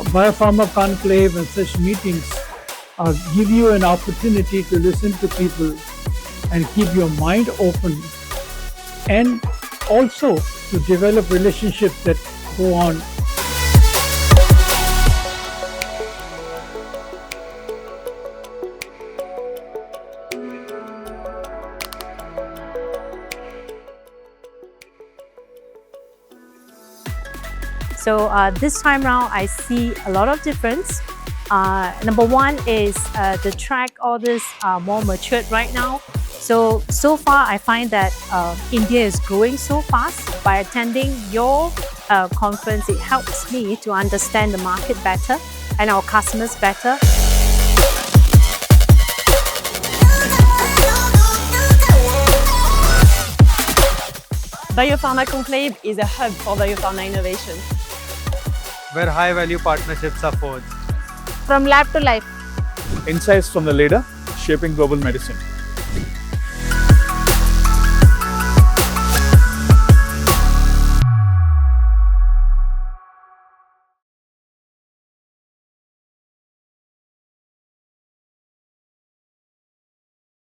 Biopharma Conclave and such meetings give you an opportunity to listen to people and keep your mind open, and also to develop relationships that go on. So this time round, I see a lot of difference. Number one is the track orders are more matured right now. So far I find that India is growing so fast. By attending your conference, it helps me to understand the market better and our customers better. Biopharma Conclave is a hub for biopharma innovation, where high-value partnerships are forged. from lab to life. Insights from the leader shaping global medicine.